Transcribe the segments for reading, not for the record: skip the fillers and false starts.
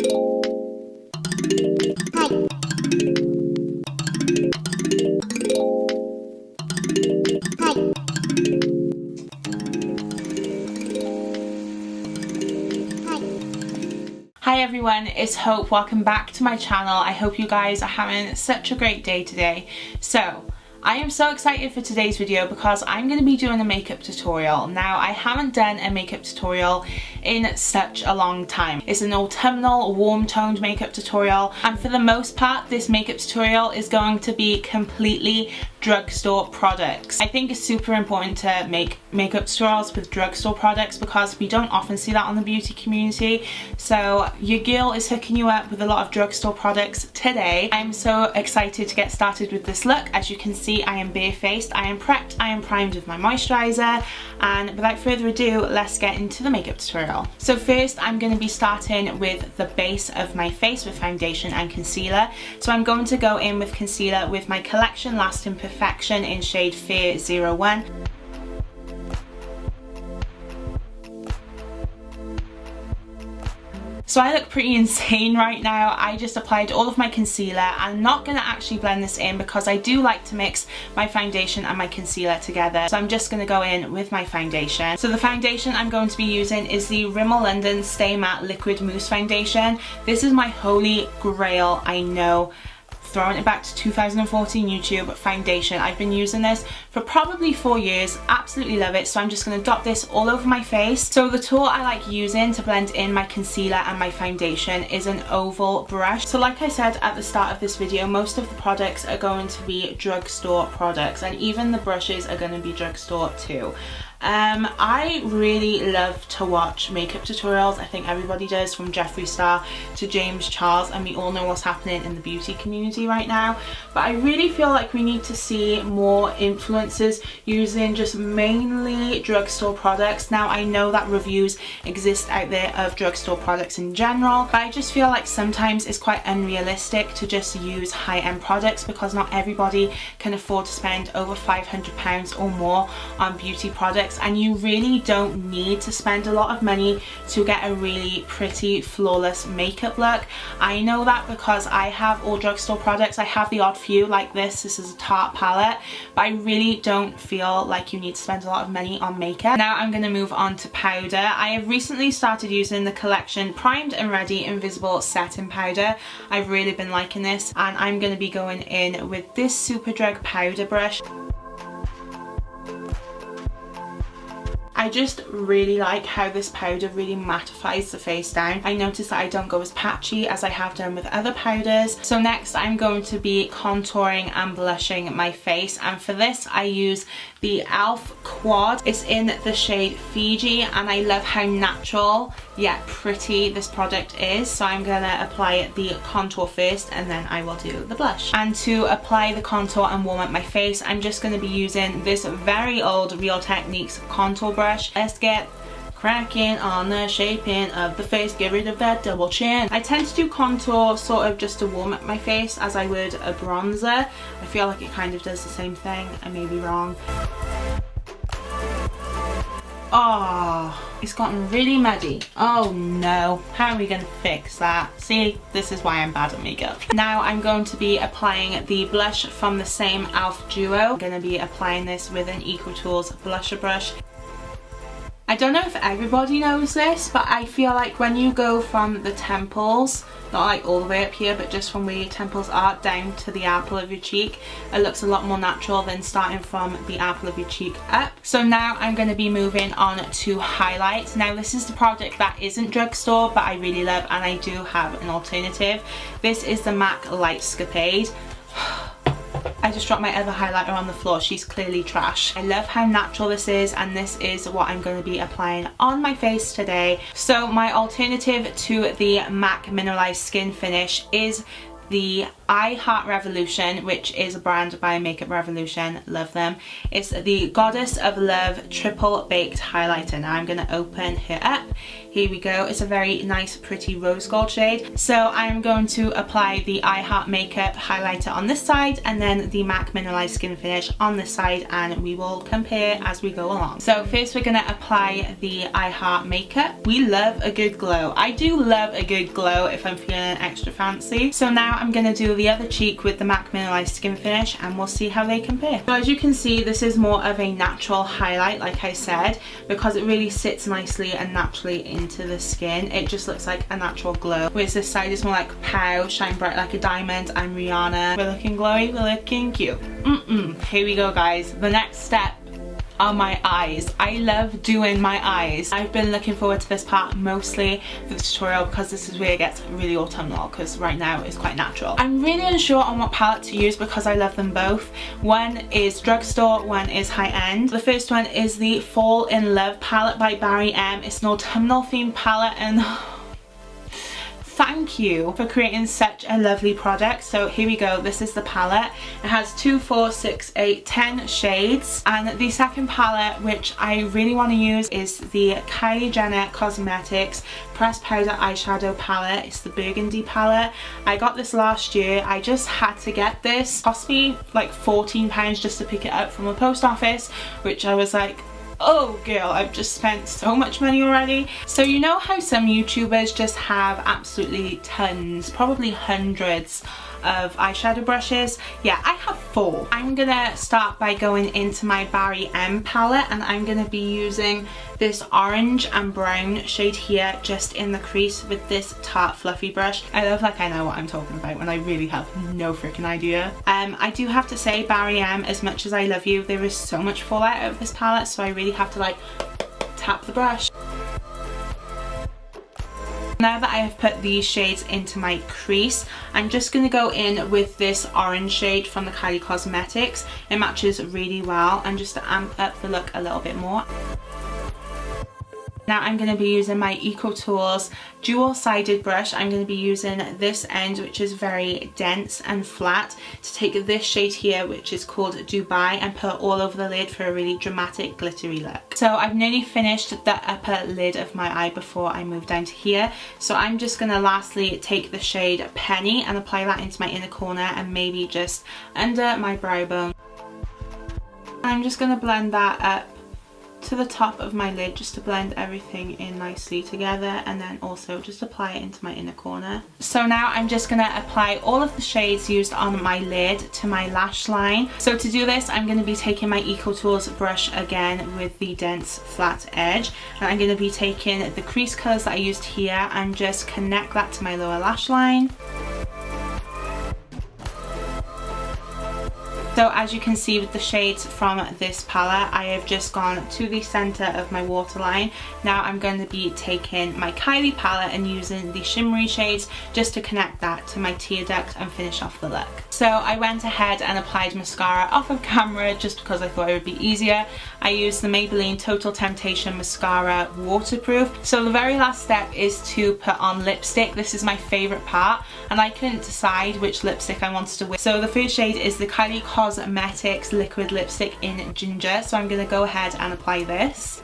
Hi everyone, it's Hope. Welcome back to my channel. I hope you guys are having such a great day today. So, I am so excited for today's video because I'm going to be doing a makeup tutorial. Now, I haven't done a makeup tutorial in such a long time. It's an autumnal, warm-toned makeup tutorial, and for the most part, this makeup tutorial is going to be completely drugstore products. I think it's super important to make makeup tutorials with drugstore products because we don't often see that on the beauty community. So your girl is hooking you up with a lot of drugstore products today. I'm so excited to get started with this look. As you can see, I am barefaced, I am prepped, I am primed with my moisturizer, and without further ado, let's get into the makeup tutorial. So first, I'm going to be starting with the base of my face with foundation and concealer. So I'm going to go in with concealer with my Collection Lasting Perfection in shade Fair 01. So I look pretty insane right now. I just applied all of my concealer. I'm not going to actually blend this in because I do like to mix my foundation and my concealer together. So I'm just going to go in with my foundation. So the foundation I'm going to be using is the Rimmel London Stay Matte Liquid Mousse Foundation. This is my holy grail, I know. Throwing it back to 2014 YouTube foundation. I've been using this for probably 4 years, absolutely love it, so I'm just going to dot this all over my face. So the tool I like using to blend in my concealer and my foundation is an oval brush. So like I said at the start of this video, most of the products are going to be drugstore products, and even the brushes are going to be drugstore too. I really love to watch makeup tutorials. I think everybody does, from Jeffree Star to James Charles, and we all know what's happening in the beauty community right now. But I really feel like we need to see more influencers using just mainly drugstore products. Now, I know that reviews exist out there of drugstore products in general, but I just feel like sometimes it's quite unrealistic to just use high-end products because not everybody can afford to spend over £500 or more on beauty products. And you really don't need to spend a lot of money to get a really pretty, flawless makeup look. I know that because I have all drugstore products. I have the odd few like this. This is a Tarte palette, but I really don't feel like you need to spend a lot of money on makeup. Now I'm going to move on to powder. I have recently started using the Collection Primed and Ready Invisible Setting Powder. I've really been liking this, and I'm going to be going in with this Superdrug powder brush. I just really like how this powder really mattifies the face down. I notice that I don't go as patchy as I have done with other powders. So next I'm going to be contouring and blushing my face, and for this I use the e.l.f. Quad. It's in the shade Fiji, and I love how natural yet pretty this product is. So I'm gonna apply the contour first and then I will do the blush. And to apply the contour and warm up my face, I'm just gonna be using this very old Real Techniques contour brush. Let's get cracking on the shaping of the face, get rid of that double chin. I tend to do contour sort of just to warm up my face as I would a bronzer. I feel like it kind of does the same thing. I may be wrong. Oh, it's gotten really muddy. Oh no, how are we gonna fix that? See, this is why I'm bad at makeup. Now I'm going to be applying the blush from the same e.l.f. duo. I'm gonna be applying this with an EcoTools blusher brush. I don't know if everybody knows this, but I feel like when you go from the temples, not like all the way up here, but just from where your temples are down to the apple of your cheek, it looks a lot more natural than starting from the apple of your cheek up. So now I'm going to be moving on to highlight. Now this is the product that isn't drugstore, but I really love, and I do have an alternative. This is the MAC Lightscapade. I just dropped my other highlighter on the floor. She's clearly trash. I love how natural this is, and this is what I'm going to be applying on my face today. So my alternative to the MAC Mineralized Skin Finish is the I Heart Revolution, which is a brand by Makeup Revolution. Love them. It's the Goddess of Love Triple Baked Highlighter. Now I'm going to open her up. Here we go. It's a very nice pretty rose gold shade. So I'm going to apply the I Heart Makeup highlighter on this side and then the MAC Mineralized Skin Finish on this side, and we will compare as we go along. So first we're going to apply the I Heart Makeup. We love a good glow. I do love a good glow if I'm feeling extra fancy. So now I'm going to do the other cheek with the MAC Mineralized Skin Finish and we'll see how they compare. So as you can see, this is more of a natural highlight, like I said, because it really sits nicely and naturally into the skin. It just looks like a natural glow. Whereas this side is more like pow, shine bright like a diamond. I'm Rihanna. We're looking glowy, we're looking cute. Here we go, guys. The next step are my eyes. I love doing my eyes. I've been looking forward to this part mostly for the tutorial because this is where it gets really autumnal, because right now it's quite natural. I'm really unsure on what palette to use because I love them both. One is drugstore, one is high-end. The first one is the Fall in Love palette by Barry M. It's an autumnal themed palette and thank you for creating such a lovely product. So here we go. This is the palette. It has 2, 4, 6, 8, 10 shades. And the second palette, which I really want to use, is the Kylie Jenner Cosmetics Pressed Powder Eyeshadow Palette. It's the Burgundy palette. I got this last year. I just had to get this. It cost me like £14 just to pick it up from a post office, which I was like, oh girl, I've just spent so much money already. So you know how some YouTubers just have absolutely tons, probably hundreds of eyeshadow brushes? Yeah, I have 4. I'm gonna start by going into my Barry M palette and I'm gonna be using this orange and brown shade here just in the crease with this Tarte fluffy brush. I love like I know what I'm talking about when I really have no freaking idea. I do have to say, Barry M, as much as I love you, there is so much fallout out of this palette, so I really have to like tap the brush. Now that I have put these shades into my crease, I'm just going to go in with this orange shade from the Kylie Cosmetics. It matches really well, and just to amp up the look a little bit more. Now I'm going to be using my EcoTools dual-sided brush. I'm going to be using this end, which is very dense and flat, to take this shade here, which is called Dubai, and put it all over the lid for a really dramatic glittery look. So I've nearly finished the upper lid of my eye before I move down to here. So I'm just going to lastly take the shade Penny and apply that into my inner corner and maybe just under my brow bone. I'm just going to blend that up to the top of my lid just to blend everything in nicely together, and then also just apply it into my inner corner. So now I'm just going to apply all of the shades used on my lid to my lash line. So to do this, I'm going to be taking my EcoTools brush again with the dense flat edge, and I'm going to be taking the crease colours that I used here and just connect that to my lower lash line. So as you can see with the shades from this palette, I have just gone to the centre of my waterline. Now I'm going to be taking my Kylie palette and using the shimmery shades just to connect that to my tear duct and finish off the look. So I went ahead and applied mascara off of camera just because I thought it would be easier. I used the Maybelline Total Temptation Mascara Waterproof. So the very last step is to put on lipstick. This is my favourite part, and I couldn't decide which lipstick I wanted to wear. So the first shade is the Kylie Cosmetics Liquid Lipstick in Ginger. So I'm going to go ahead and apply this.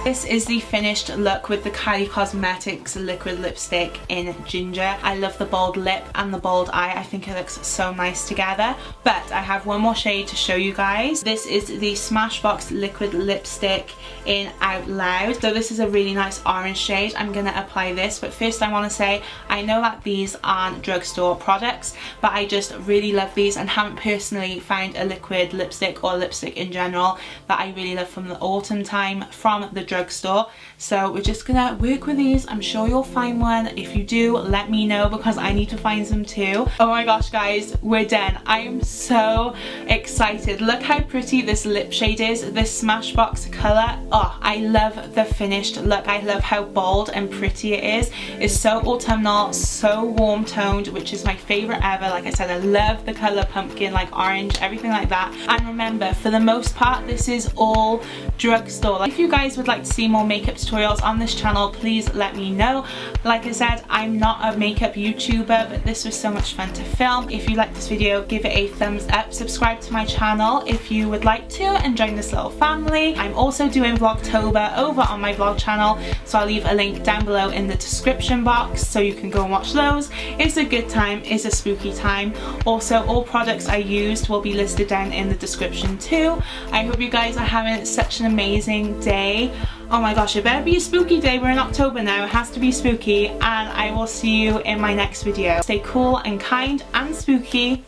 This is the finished look with the Kylie Cosmetics Liquid Lipstick in Ginger. I love the bold lip and the bold eye. I think it looks so nice together. But I have one more shade to show you guys. This is the Smashbox Liquid Lipstick in Out Loud. So this is a really nice orange shade. I'm going to apply this. But first I want to say, I know that these aren't drugstore products, but I just really love these and haven't personally found a liquid lipstick or lipstick in general that I really love from the autumn time from the drugstore. So we're just gonna work with these. I'm sure you'll find one. If you do, let me know because I need to find some too. Oh my gosh guys, we're done. I am so excited. Look how pretty this lip shade is, this Smashbox colour. Oh, I love the finished look. I love how bold and pretty it is. It's so autumnal, so warm toned, which is my favourite ever. Like I said, I love the colour pumpkin, like orange, everything like that. And remember, for the most part, this is all drugstore. Like, if you guys would like want to see more makeup tutorials on this channel, please let me know. Like I said, I'm not a makeup YouTuber, but this was so much fun to film. If you like this video, give it a thumbs up, subscribe to my channel if you would like to, and join this little family. I'm also doing Vlogtober over on my vlog channel, so I'll leave a link down below in the description box so you can go and watch those. It's a good time, it's a spooky time. Also, all products I used will be listed down in the description too. I hope you guys are having such an amazing day. Oh my gosh, it better be a spooky day. We're in October now, it has to be spooky, and I will see you in my next video. Stay cool and kind and spooky.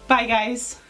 Bye guys.